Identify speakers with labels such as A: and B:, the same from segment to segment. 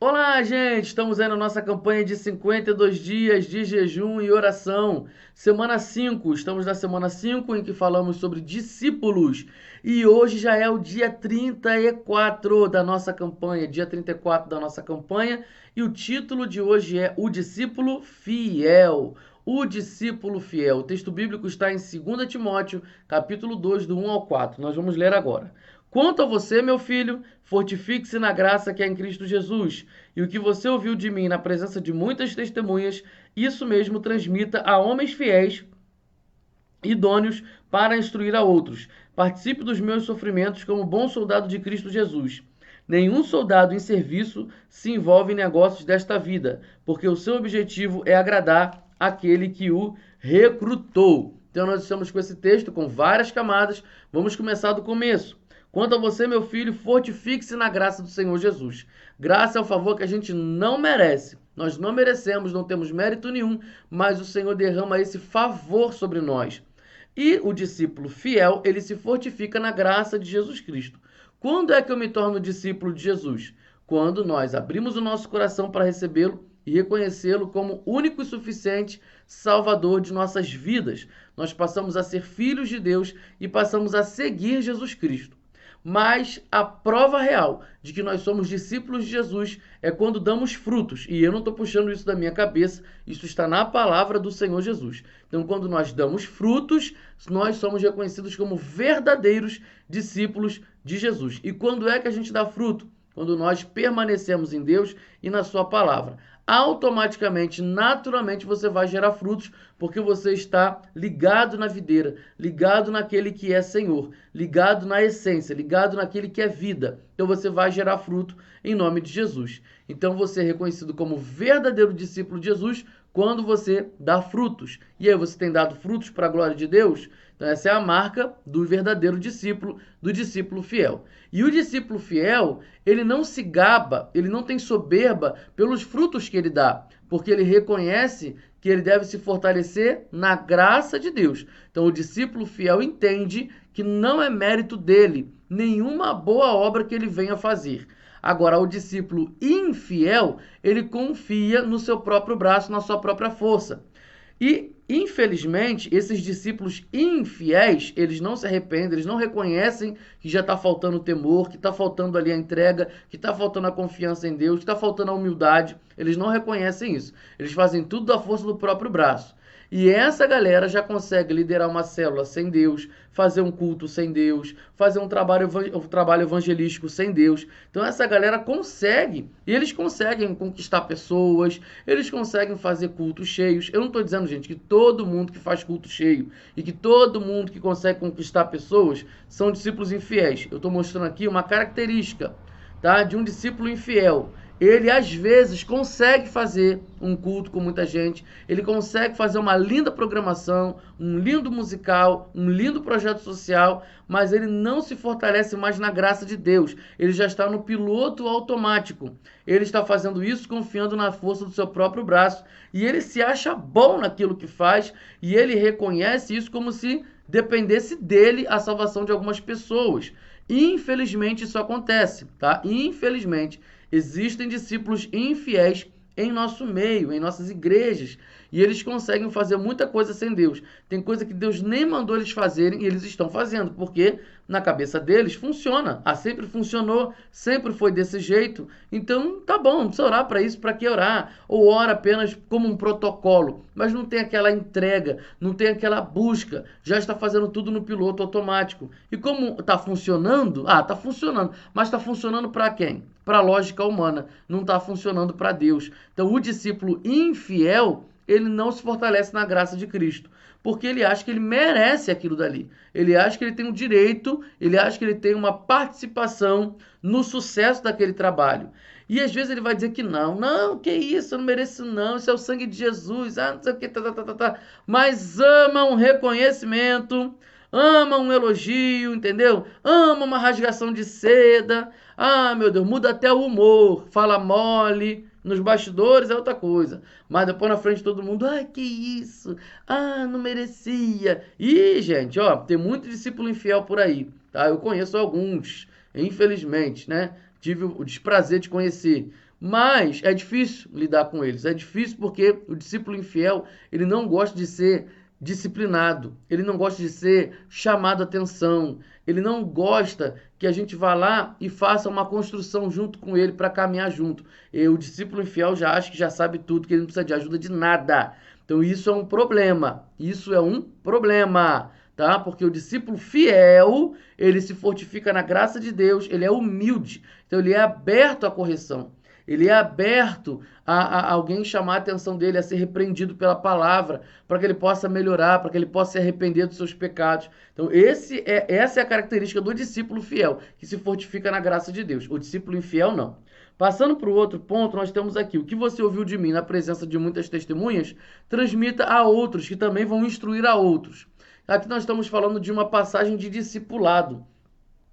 A: Olá, gente! Estamos aí na nossa campanha de 52 dias de jejum e oração. Semana 5, estamos na semana 5 em que falamos sobre discípulos. E hoje já é o dia 34 da nossa campanha, dia 34 da nossa campanha. E o título de hoje é O Discípulo Fiel. O discípulo fiel. O texto bíblico está em 2 Timóteo, capítulo 2, do 1 ao 4. Nós vamos ler agora. Quanto a você, meu filho, fortifique-se na graça que é em Cristo Jesus. E o que você ouviu de mim na presença de muitas testemunhas, isso mesmo transmita a homens fiéis, idôneos para instruir a outros. Participe dos meus sofrimentos como bom soldado de Cristo Jesus. Nenhum soldado em serviço se envolve em negócios desta vida, porque o seu objetivo é agradar aquele que o recrutou. Então nós estamos com esse texto com várias camadas. Vamos começar do começo. Quanto a você, meu filho, fortifique-se na graça do Senhor Jesus. Graça é o favor que a gente não merece. Nós não merecemos, não temos mérito nenhum, mas o Senhor derrama esse favor sobre nós. E o discípulo fiel, ele se fortifica na graça de Jesus Cristo. Quando é que eu me torno discípulo de Jesus? Quando nós abrimos o nosso coração para recebê-lo e reconhecê-lo como único e suficiente Salvador de nossas vidas. Nós passamos a ser filhos de Deus e passamos a seguir Jesus Cristo. Mas a prova real de que nós somos discípulos de Jesus é quando damos frutos. E eu não estou puxando isso da minha cabeça, isso está na palavra do Senhor Jesus. Então, quando nós damos frutos, nós somos reconhecidos como verdadeiros discípulos de Jesus. E quando é que a gente dá fruto? Quando nós permanecemos em Deus e na sua palavra. Automaticamente, naturalmente, você vai gerar frutos, porque você está ligado na videira, ligado naquele que é Senhor, ligado na essência, ligado naquele que é vida. Então você vai gerar fruto em nome de Jesus. Então você é reconhecido como verdadeiro discípulo de Jesus quando você dá frutos. E aí você tem dado frutos para a glória de Deus? Então essa é a marca do verdadeiro discípulo, do discípulo fiel. E o discípulo fiel, ele não se gaba, ele não tem soberba pelos frutos que ele dá, porque ele reconhece que ele deve se fortalecer na graça de Deus. Então o discípulo fiel entende que não é mérito dele nenhuma boa obra que ele venha fazer. Agora, o discípulo infiel, ele confia no seu próprio braço, na sua própria força. E, infelizmente, esses discípulos infiéis, eles não se arrependem, eles não reconhecem que já está faltando o temor, que está faltando ali a entrega, que está faltando a confiança em Deus, que está faltando a humildade. Eles não reconhecem isso. Eles fazem tudo da força do próprio braço. E essa galera já consegue liderar uma célula sem Deus, fazer um culto sem Deus, fazer um trabalho evangelístico sem Deus. Então essa galera consegue, e eles conseguem conquistar pessoas, eles conseguem fazer cultos cheios. Eu não estou dizendo, gente, que todo mundo que faz culto cheio e que todo mundo que consegue conquistar pessoas são discípulos infiéis. Eu estou mostrando aqui uma característica, tá, de um discípulo infiel. Ele às vezes consegue fazer um culto com muita gente, ele consegue fazer uma linda programação, um lindo musical, um lindo projeto social, mas ele não se fortalece mais na graça de Deus. Ele já está no piloto automático. Ele está fazendo isso confiando na força do seu próprio braço e ele se acha bom naquilo que faz e ele reconhece isso como se dependesse dele a salvação de algumas pessoas. Infelizmente isso acontece, tá? Infelizmente. Existem discípulos infiéis em nosso meio, em nossas igrejas, e eles conseguem fazer muita coisa sem Deus. Tem coisa que Deus nem mandou eles fazerem e eles estão fazendo, porque na cabeça deles funciona. Ah, sempre funcionou, sempre foi desse jeito. Então, tá bom, não precisa orar para isso, para que orar? Ou ora apenas como um protocolo, mas não tem aquela entrega, não tem aquela busca, já está fazendo tudo no piloto automático. E como está funcionando? Ah, está funcionando, mas está funcionando para quem? Para a lógica humana, não está funcionando para Deus. Então, o discípulo infiel, ele não se fortalece na graça de Cristo, porque ele acha que ele merece aquilo dali. Ele acha que ele tem um direito, ele acha que ele tem uma participação no sucesso daquele trabalho. E às vezes ele vai dizer que não, que isso, eu não mereço não, isso é o sangue de Jesus, não sei o que, tá. Mas ama um reconhecimento, ama um elogio, entendeu? Ama uma rasgação de seda. Ah, meu Deus, muda até o humor, fala mole. Nos bastidores é outra coisa. Mas depois na frente de todo mundo, ai, que isso? Ah, não merecia. E, gente, ó, tem muito discípulo infiel por aí, tá? Eu conheço alguns, infelizmente, né? Tive o desprazer de conhecer. Mas é difícil lidar com eles. É difícil porque o discípulo infiel, ele não gosta de ser disciplinado, ele não gosta de ser chamado a atenção, ele não gosta que a gente vá lá e faça uma construção junto com ele para caminhar junto. E o discípulo infiel já acha que já sabe tudo, que ele não precisa de ajuda de nada. Então isso é um problema. Isso é um problema, tá? Porque o discípulo fiel, ele se fortifica na graça de Deus, ele é humilde, então ele é aberto à correção. Ele é aberto a alguém chamar a atenção dele, a ser repreendido pela palavra, para que ele possa melhorar, para que ele possa se arrepender dos seus pecados. Então, essa é a característica do discípulo fiel, que se fortifica na graça de Deus. O discípulo infiel, não. Passando para o outro ponto, nós temos aqui: o que você ouviu de mim na presença de muitas testemunhas, transmita a outros, que também vão instruir a outros. Aqui nós estamos falando de uma passagem de discipulado.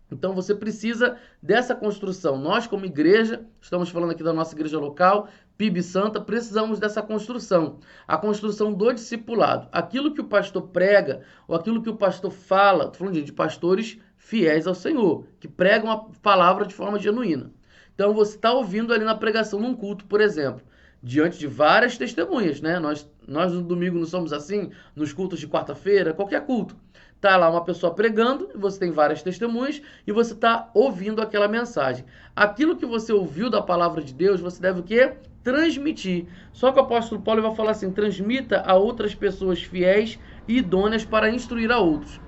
A: Então você precisa dessa construção. Nós, como igreja, estamos falando aqui da nossa igreja local, PIB Santa, precisamos dessa construção. A construção do discipulado. Aquilo que o pastor prega, ou aquilo que o pastor fala, estou falando de pastores fiéis ao Senhor, que pregam a palavra de forma genuína. Então você está ouvindo ali na pregação num culto, por exemplo, diante de várias testemunhas, né? Nós no domingo não somos assim, nos cultos de quarta-feira, qualquer culto. Tá lá uma pessoa pregando, você tem várias testemunhas e você está ouvindo aquela mensagem. Aquilo que você ouviu da palavra de Deus, você deve o quê? Transmitir. Só que o apóstolo Paulo vai falar assim: transmita a outras pessoas fiéis e idôneas para instruir a outros.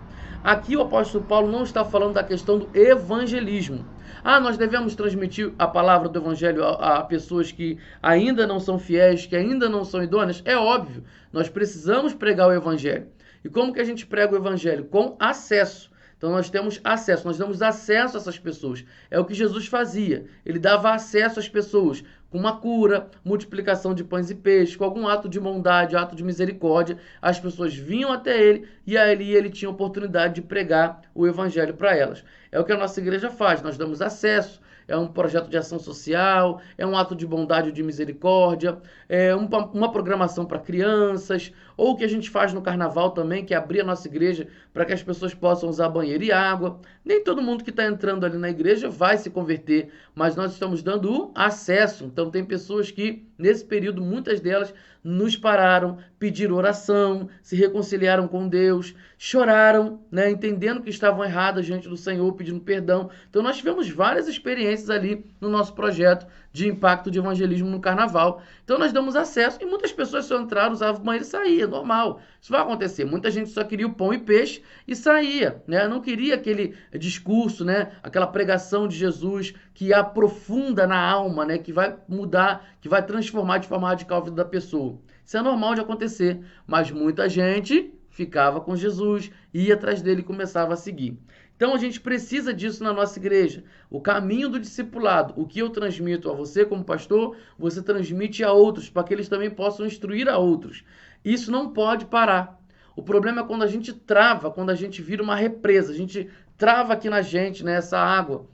A: Aqui o apóstolo Paulo não está falando da questão do evangelismo. Nós devemos transmitir a palavra do evangelho a pessoas que ainda não são fiéis, que ainda não são idôneas? É óbvio, nós precisamos pregar o evangelho. E como que a gente prega o evangelho? Com acesso. Então nós temos acesso, nós damos acesso a essas pessoas. É o que Jesus fazia. Ele dava acesso às pessoas com uma cura, multiplicação de pães e peixes, com algum ato de bondade, ato de misericórdia. As pessoas vinham até ele e ali ele tinha oportunidade de pregar o evangelho para elas. É o que a nossa igreja faz, nós damos acesso. É um projeto de ação social, é um ato de bondade ou de misericórdia, é uma programação para crianças, ou o que a gente faz no carnaval também, que é abrir a nossa igreja para que as pessoas possam usar banheiro e água. Nem todo mundo que está entrando ali na igreja vai se converter, mas nós estamos dando o acesso. Então tem pessoas que, nesse período, muitas delas nos pararam, pediram oração, se reconciliaram com Deus, choraram, né, entendendo que estavam erradas diante do Senhor, pedindo perdão. Então nós tivemos várias experiências ali no nosso projeto de impacto de evangelismo no carnaval. Então nós damos acesso e muitas pessoas só entraram, usavam o banheiro e saíam, normal. Isso vai acontecer. Muita gente só queria o pão e peixe e saía, né? Não queria aquele discurso, né, aquela pregação de Jesus que aprofunda na alma, né, que vai mudar, que vai transformar de forma radical a vida da pessoa. Isso é normal de acontecer, mas muita gente ficava com Jesus, ia atrás dele e começava a seguir. Então a gente precisa disso na nossa igreja. O caminho do discipulado, o que eu transmito a você como pastor, você transmite a outros, para que eles também possam instruir a outros. Isso não pode parar. O problema é quando a gente trava, quando a gente vira uma represa, a gente trava aqui na gente, né, essa água.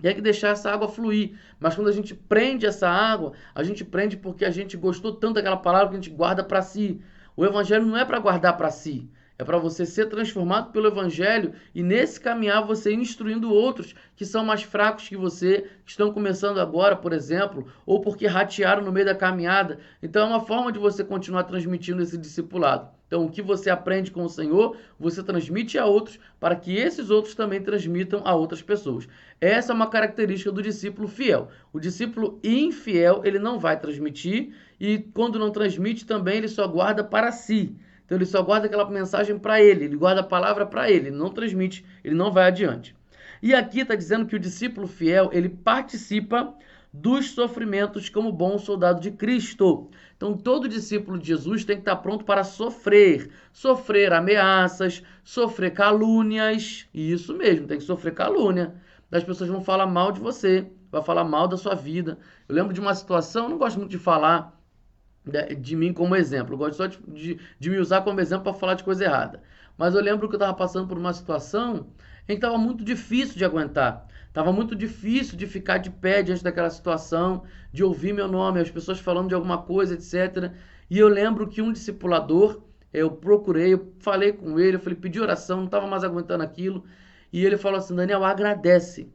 A: Tem que deixar essa água fluir. Mas quando a gente prende essa água, a gente prende porque a gente gostou tanto daquela palavra que a gente guarda para si. O evangelho não é para guardar para si. É para você ser transformado pelo evangelho e nesse caminhar você instruindo outros que são mais fracos que você, que estão começando agora, por exemplo, ou porque ratearam no meio da caminhada. Então é uma forma de você continuar transmitindo esse discipulado. Então o que você aprende com o Senhor, você transmite a outros para que esses outros também transmitam a outras pessoas. Essa é uma característica do discípulo fiel. O discípulo infiel, ele não vai transmitir e quando não transmite também ele só guarda para si. Então ele só guarda aquela mensagem para ele guarda a palavra para ele não transmite, ele não vai adiante. E aqui está dizendo que o discípulo fiel, ele participa dos sofrimentos como bom soldado de Cristo. Então todo discípulo de Jesus tem que estar pronto para sofrer. Sofrer ameaças, sofrer calúnias, isso mesmo, tem que sofrer calúnia. As pessoas vão falar mal de você, vão falar mal da sua vida. Eu lembro de uma situação, não gosto muito de falar de mim como exemplo. Eu gosto só de me usar como exemplo para falar de coisa errada. Mas eu lembro que eu estava passando por uma situação em que estava muito difícil de aguentar. Estava muito difícil de ficar de pé diante daquela situação, de ouvir meu nome, as pessoas falando de alguma coisa, etc. E eu lembro que um discipulador, eu procurei, eu falei com ele, eu falei, pedi oração, não estava mais aguentando aquilo. E ele falou assim: Daniel, agradece.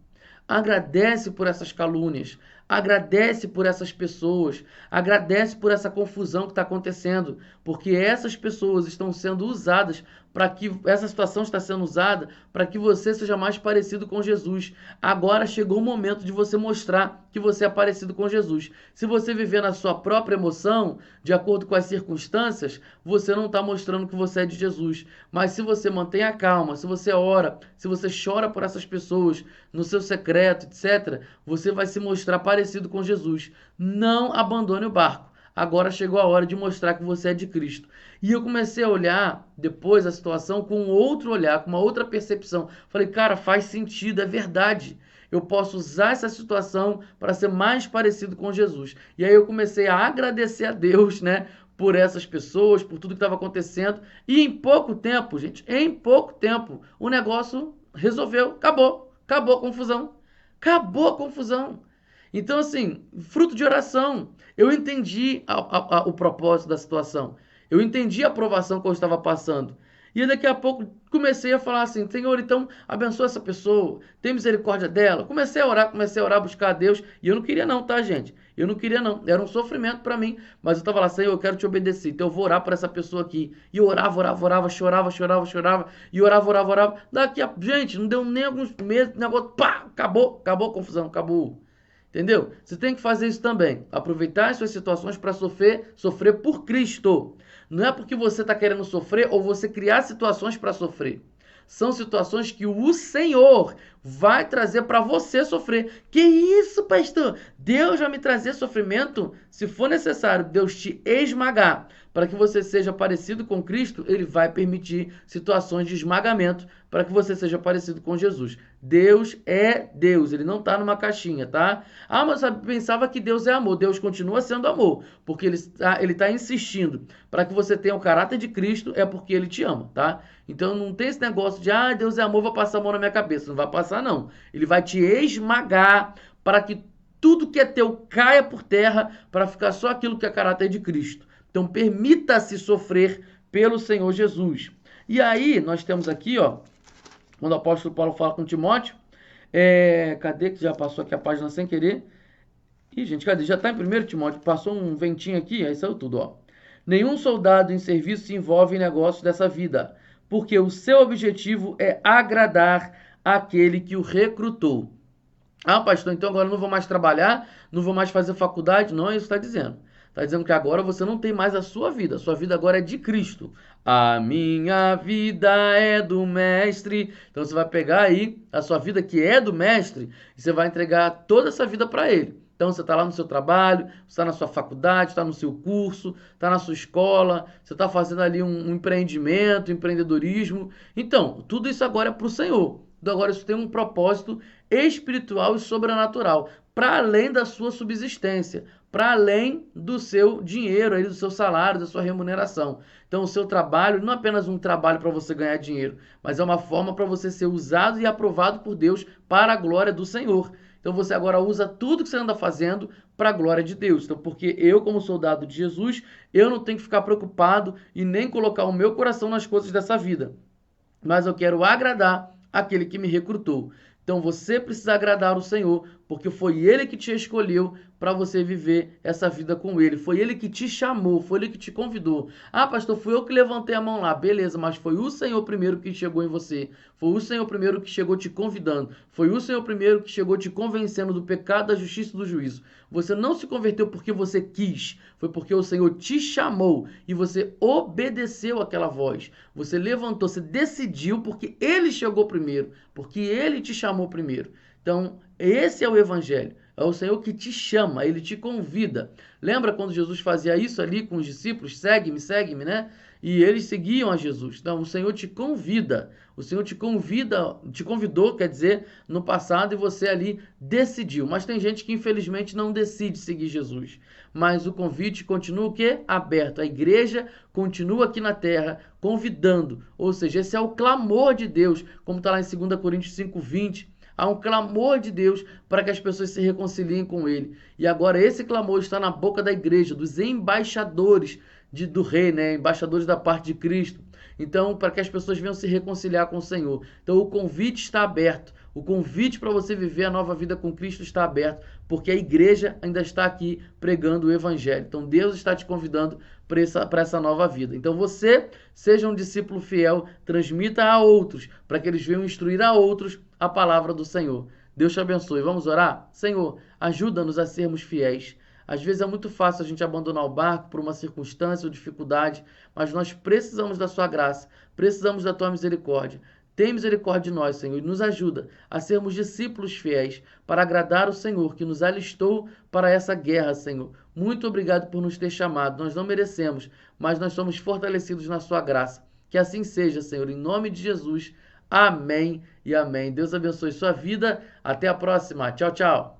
A: Agradece por essas calúnias. Agradece por essas pessoas, agradece por essa confusão que está acontecendo, porque essas pessoas estão sendo usadas para que essa situação está sendo usada para que você seja mais parecido com Jesus. Agora chegou o momento de você mostrar que você é parecido com Jesus. Se você viver na sua própria emoção, de acordo com as circunstâncias, você não está mostrando que você é de Jesus. Mas se você mantém a calma, se você ora, se você chora por essas pessoas no seu secreto, etc., você vai se mostrar parecido com Jesus. Não abandone o barco. Agora chegou a hora de mostrar que você é de Cristo. E eu comecei a olhar depois a situação com outro olhar, com uma outra percepção. Falei, cara, faz sentido, é verdade. Eu posso usar essa situação para ser mais parecido com Jesus. E aí eu comecei a agradecer a Deus, né, por essas pessoas, por tudo que estava acontecendo. E em pouco tempo, gente, em pouco tempo, o negócio resolveu, acabou a confusão. Acabou a confusão. Então, assim, fruto de oração. Eu entendi o propósito da situação. Eu entendi a aprovação que eu estava passando. E daqui a pouco comecei a falar assim, Senhor, então abençoa essa pessoa, tem misericórdia dela. Comecei a orar, buscar a Deus. E eu não queria não, tá, gente? Eu não queria não. Era um sofrimento para mim. Mas eu estava lá, Senhor, eu quero te obedecer. Então eu vou orar por essa pessoa aqui. E eu orava, chorava. E orava. Gente, não deu nem alguns meses, negócio, pá, acabou a confusão, acabou. Entendeu? Você tem que fazer isso também. Aproveitar as suas situações para sofrer por Cristo. Não é porque você está querendo sofrer ou você criar situações para sofrer. São situações que o Senhor vai trazer para você sofrer. Que isso, pastor? Deus vai me trazer sofrimento? Se for necessário Deus te esmagar para que você seja parecido com Cristo, Ele vai permitir situações de esmagamento para que você seja parecido com Jesus. Deus é Deus, Ele não está numa caixinha, tá? Ah, mas eu pensava que Deus é amor. Deus continua sendo amor, porque Ele está insistindo para que você tenha o caráter de Cristo, é porque Ele te ama, tá? Então não tem esse negócio de, Deus é amor, vou passar a mão na minha cabeça. Não vai passar, não. Ele vai te esmagar para que tudo que é teu caia por terra, para ficar só aquilo que é caráter de Cristo. Então permita-se sofrer pelo Senhor Jesus. E aí nós temos aqui, ó, quando o apóstolo Paulo fala com Timóteo, cadê que já passou aqui a página sem querer? Ih, gente, cadê? Já está em 1 Timóteo, passou um ventinho aqui, aí saiu tudo, ó. Nenhum soldado em serviço se envolve em negócios dessa vida, porque o seu objetivo é agradar aquele que o recrutou. Ah, pastor, então agora eu não vou mais trabalhar, não vou mais fazer faculdade? Não é isso que está dizendo. Está dizendo que agora você não tem mais a sua vida agora é de Cristo. A minha vida é do Mestre. Então você vai pegar aí a sua vida que é do Mestre e você vai entregar toda essa vida para Ele. Então você está lá no seu trabalho, você está na sua faculdade, está no seu curso, está na sua escola, você está fazendo ali um empreendimento, empreendedorismo. Então, tudo isso agora é para o Senhor. Então agora isso tem um propósito espiritual e sobrenatural, para além da sua subsistência, para além do seu dinheiro, aí, do seu salário, da sua remuneração. Então o seu trabalho não é apenas um trabalho para você ganhar dinheiro, mas é uma forma para você ser usado e aprovado por Deus para a glória do Senhor. Então você agora usa tudo que você anda fazendo para a glória de Deus. Então, porque eu, como soldado de Jesus, eu não tenho que ficar preocupado e nem colocar o meu coração nas coisas dessa vida. Mas eu quero agradar aquele que me recrutou. Então você precisa agradar o Senhor, porque foi Ele que te escolheu para você viver essa vida com Ele. Foi Ele que te chamou, foi Ele que te convidou. Ah, pastor, fui eu que levantei a mão lá. Beleza, mas foi o Senhor primeiro que chegou em você. Foi o Senhor primeiro que chegou te convidando. Foi o Senhor primeiro que chegou te convencendo do pecado, da justiça e do juízo. Você não se converteu porque você quis. Foi porque o Senhor te chamou e você obedeceu aquela voz. Você levantou, você decidiu porque Ele chegou primeiro, porque Ele te chamou primeiro. Então, esse é o Evangelho. É o Senhor que te chama, Ele te convida. Lembra quando Jesus fazia isso ali com os discípulos? Segue-me, né? E eles seguiam a Jesus. Então, o Senhor te convida. O Senhor te convidou, quer dizer, no passado, e você ali decidiu. Mas tem gente que, infelizmente, não decide seguir Jesus. Mas o convite continua o quê? Aberto. A igreja continua aqui na terra, convidando. Ou seja, esse é o clamor de Deus, como está lá em 2 Coríntios 5:20. Há um clamor de Deus para que as pessoas se reconciliem com Ele. E agora esse clamor está na boca da igreja, dos embaixadores do rei, né? Embaixadores da parte de Cristo. Então, para que as pessoas venham se reconciliar com o Senhor. Então, o convite está aberto. O convite para você viver a nova vida com Cristo está aberto, porque a igreja ainda está aqui pregando o evangelho. Então Deus está te convidando para essa nova vida. Então você seja um discípulo fiel, transmita a outros, para que eles venham instruir a outros a palavra do Senhor. Deus te abençoe. Vamos orar? Senhor, ajuda-nos a sermos fiéis. Às vezes é muito fácil a gente abandonar o barco por uma circunstância ou dificuldade, mas nós precisamos da sua graça, precisamos da tua misericórdia. Tem misericórdia de nós, Senhor, e nos ajuda a sermos discípulos fiéis para agradar o Senhor, que nos alistou para essa guerra, Senhor. Muito obrigado por nos ter chamado. Nós não merecemos, mas nós somos fortalecidos na sua graça. Que assim seja, Senhor, em nome de Jesus. Amém e amém. Deus abençoe sua vida. Até a próxima. Tchau, tchau.